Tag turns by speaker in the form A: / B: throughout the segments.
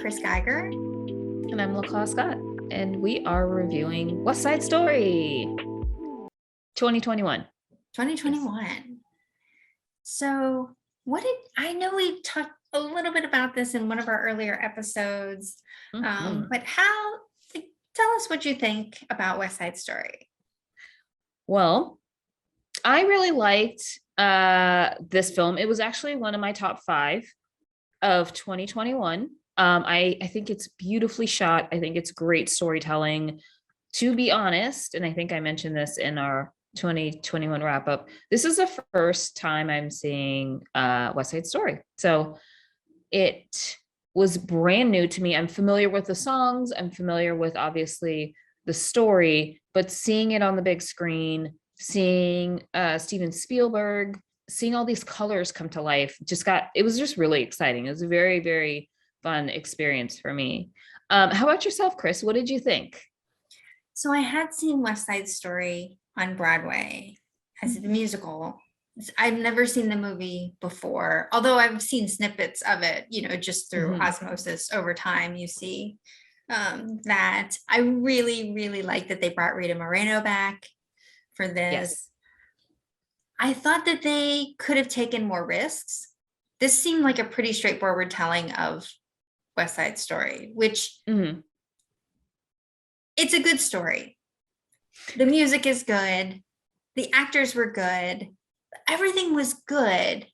A: Chris Geiger.
B: And I'm LaClaw Scott, and we are reviewing West Side Story 2021.
A: 2021. So, I know we talked a little bit about this in one of our earlier episodes, but tell us what you think about West Side Story.
B: Well, I really liked this film. It was actually one of my top 5 of 2021. I think it's beautifully shot. I think it's great storytelling. To be honest, and I think I mentioned this in our 2021 wrap up, this is the first time I'm seeing West Side Story. So it was brand new to me. I'm familiar with the songs, I'm familiar with obviously the story, but seeing it on the big screen, seeing Steven Spielberg, seeing all these colors come to life, it was just really exciting. It was a very, very fun experience for me. How about yourself, Chris? What did you think?
A: So I had seen West Side Story on Broadway as the musical. I've never seen the movie before, although I've seen snippets of it, just through osmosis over time. You see that. I really, really like that they brought Rita Moreno back for this.
B: Yes.
A: I thought that they could have taken more risks. This seemed like a pretty straightforward telling of West Side Story, which it's a good story. The music is good. The actors were good. Everything was good.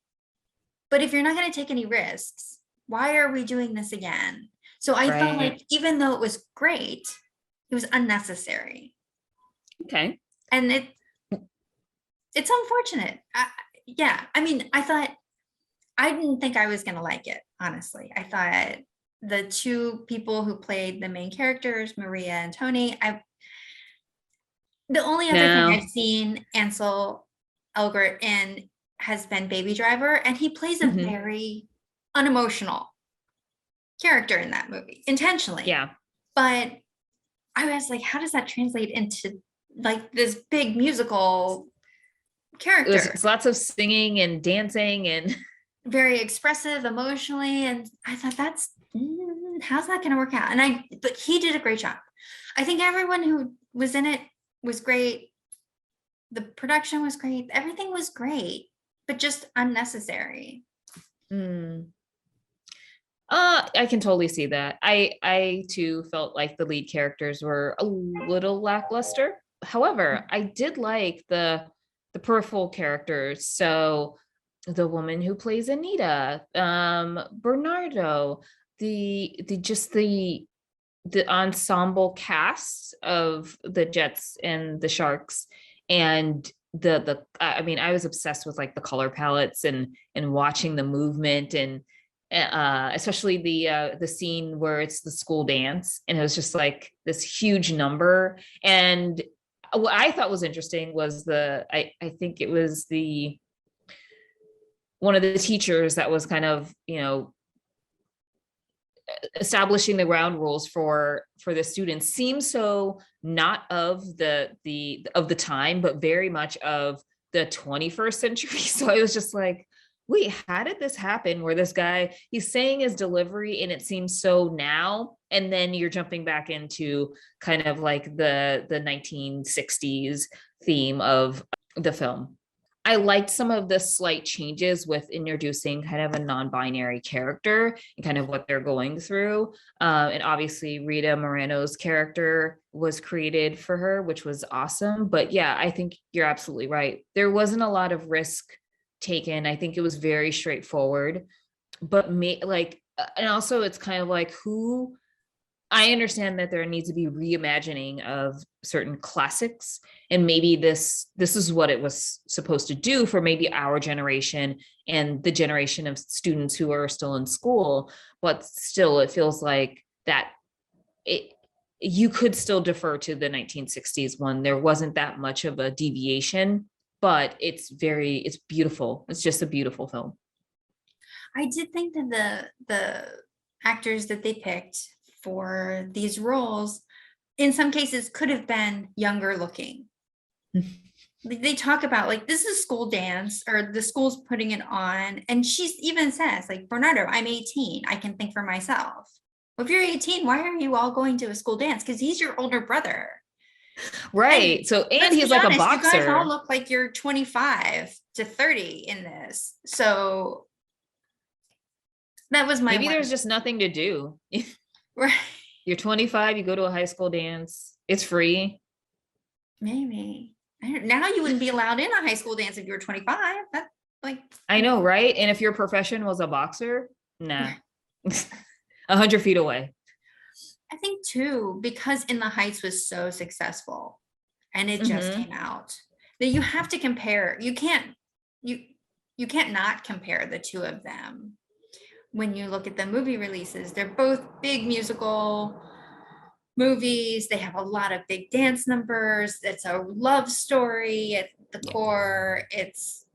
A: But if you're not going to take any risks, why are we doing this again? So I felt like even though it was great, it was unnecessary.
B: Okay.
A: And it's unfortunate. I didn't think I was going to like it, honestly. I thought the two people who played the main characters, Maria and Tony, the only other thing I've seen Ansel Elgort in has been Baby Driver, and he plays a very unemotional character in that movie, intentionally.
B: Yeah.
A: But I was like, how does that translate into like this big musical character?
B: There's lots of singing and dancing and
A: very expressive emotionally, and I thought how's that going to work out? But he did a great job. I think everyone who was in it was great. The production was great. Everything was great, but just unnecessary.
B: I can totally see that. I too felt like the lead characters were a little lackluster. However, I did like the peripheral characters. So the woman who plays Anita, Bernardo, the ensemble cast of the Jets and the Sharks, and I was obsessed with like the color palettes and watching the movement, and especially the scene where it's the school dance, and it was just like this huge number. And what I thought was interesting was I think it was one of the teachers that was kind of, establishing the ground rules for the students seems so not of the time, but very much of the 21st century. So I was just like, wait, how did this happen where this guy, he's saying his delivery and it seems so now, and then you're jumping back into kind of like the 1960s theme of the film. I liked some of the slight changes with introducing kind of a non-binary character and kind of what they're going through. And obviously Rita Moreno's character was created for her, which was awesome. But yeah, I think you're absolutely right. There wasn't a lot of risk taken. I think it was very straightforward, but and also it's kind of like I understand that there needs to be reimagining of certain classics, and maybe this is what it was supposed to do for maybe our generation and the generation of students who are still in school. But still, it feels like that you could still defer to the 1960s one. There wasn't that much of a deviation, but it's beautiful. It's just a beautiful film.
A: I did think that the actors that they picked for these roles in some cases could have been younger looking. They talk about like, this is school dance, or the school's putting it on, and she even says like, Bernardo, I'm 18, I can think for myself. Well, if you're 18, why are you all going to a school dance? Because he's your older brother. And
B: Right. So, and
A: let's
B: he's
A: be
B: like a
A: honest, you guys all
B: boxer.
A: look like you're 25 to 30 in this. So that was my
B: Maybe
A: one.
B: there's just nothing to do.
A: Right.
B: You're 25, you go to a high school dance. It's free.
A: Maybe. Now you wouldn't be allowed in a high school dance if you were 25. That like
B: I know, right? And if your profession was a boxer, nah. 100 feet away.
A: I think too, because In the Heights was so successful and it just
B: Hmm.
A: came out, that you have to compare. You you can't not compare the two of them. When you look at the movie releases, they're both big musical movies. They have a lot of big dance numbers. It's a love story at the
B: Yeah.
A: core. It's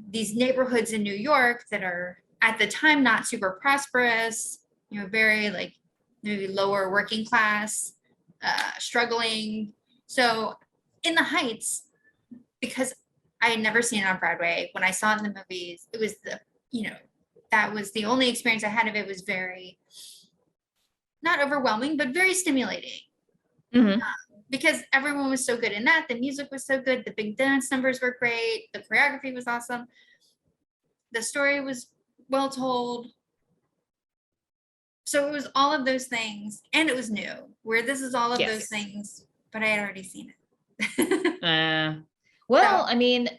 A: these neighborhoods in New York that are at the time not super prosperous, very like maybe lower working class, struggling. So In the Heights, because I had never seen it on Broadway, when I saw it in the movies, it was that was the only experience I had of it. Was very not overwhelming, but very stimulating
B: Hmm.
A: because everyone was so good in that. The music was so good. The big dance numbers were great. The choreography was awesome. The story was well told. So it was all of those things, and it was new. Where this is all of those
B: Yes.
A: things, but I had already seen it.
B: Uh,
A: So
B: well, I mean,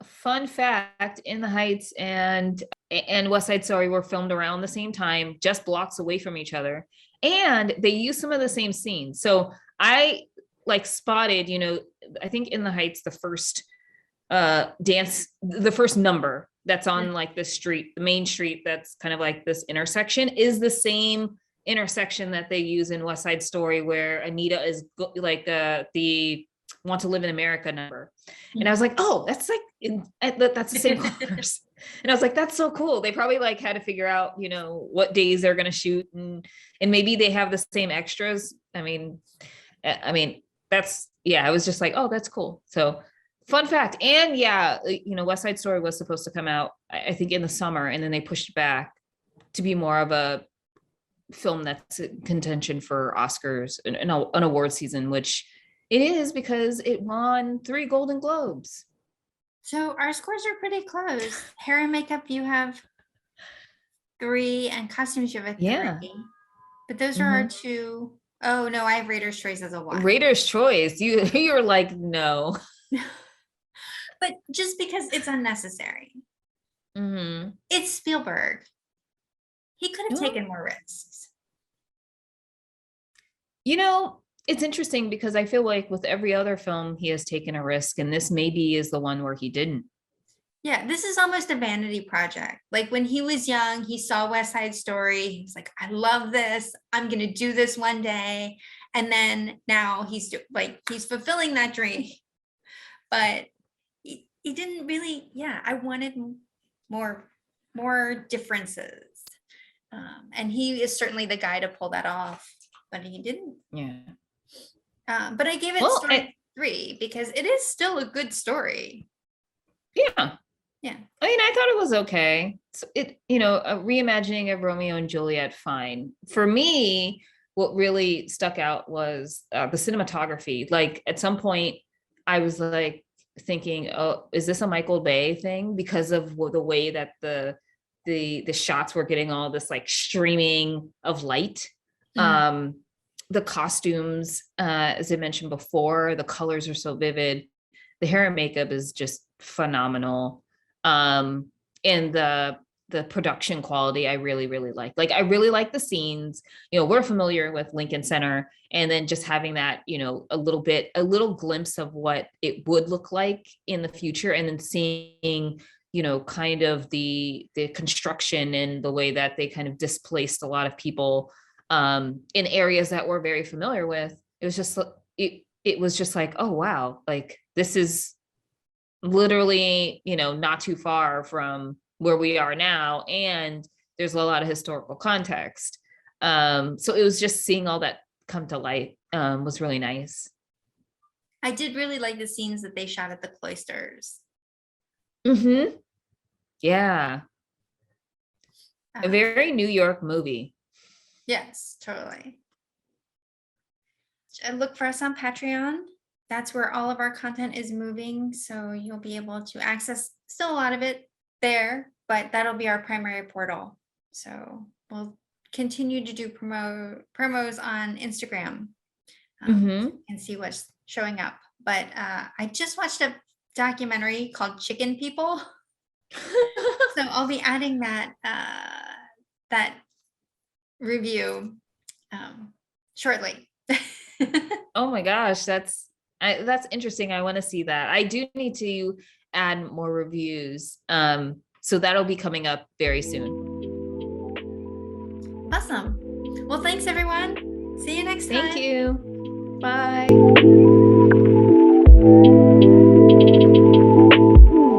B: fun fact, In the Heights and West Side Story were filmed around the same time, just blocks away from each other. And they use some of the same scenes. So I like spotted, I think In the Heights, the first dance, the first number that's on like the street, the main street that's kind of like this intersection is the same intersection that they use in West Side Story where Anita is like the Want to Live in America number. And I was like, oh, that's like that's the same colors. And I was like, that's so cool. They probably like had to figure out, what days they're gonna shoot, and maybe they have the same extras. I mean, that's yeah, I was just like, oh, that's cool. So fun fact. And yeah, West Side Story was supposed to come out, I think, in the summer, and then they pushed it back to be more of a film that's in contention for Oscars and an award season, which it is because it won 3 Golden Globes.
A: so our scores are pretty close. Hair and makeup, you have 3, and costumes, you have a
B: Yeah.
A: 3. But those are our
B: Hmm.
A: 2. Oh no, I have Raiders Choice as a 1.
B: Rader's Choice. You're like, no.
A: But just because it's unnecessary.
B: Hmm.
A: It's Spielberg. He could have
B: Well,
A: taken more risks.
B: you know, it's interesting because I feel like with every other film he has taken a risk, and this maybe is the one where he didn't.
A: Yeah, this is almost a vanity project. Like when he was young, he saw West Side Story. He was like, I love this. I'm going to do this one day. And then now he's fulfilling that dream. But he didn't really, yeah, I wanted more more differences. And he is certainly the guy to pull that off, but he didn't.
B: Yeah.
A: But I gave it
B: Well,
A: story 3 because it is still a good story.
B: yeah.
A: Yeah.
B: I mean, I thought it was okay. A reimagining of Romeo and Juliet, fine. For me, what really stuck out was the cinematography. Like at some point, I was like thinking, "Oh, is this a Michael Bay thing?" Because of the way that the shots were getting all this like streaming of light.
A: Mhm.
B: Um, the costumes, as I mentioned before, the colors are so vivid. The hair and makeup is just phenomenal, um and the production quality I really really like I really like the scenes. We're familiar with Lincoln Center, and then just having that, a little glimpse of what it would look like in the future, and then seeing, kind of the construction and the way that they kind of displaced a lot of people in areas that we're very familiar with. It was just like, oh wow, like this is literally, not too far from where we are now. And there's a lot of historical context. So it was just seeing all that come to light, was really nice.
A: I did really like the scenes that they shot at the cloisters.
B: Hmm. Yeah. A
A: Um,
B: very New York movie.
A: Yes, totally. Look for us on Patreon. That's where all of our content is moving. So you'll be able to access still a lot of it there, but that'll be our primary portal. So we'll continue to do promos on Instagram and see what's showing up. But I just watched a documentary called Chicken People. So I'll be adding that that review shortly.
B: Oh my gosh, that's interesting. I want to see that. I do need to add more reviews. So that'll be coming up very soon.
A: Awesome. Well, thanks everyone. See you next time.
B: Thank you. Bye.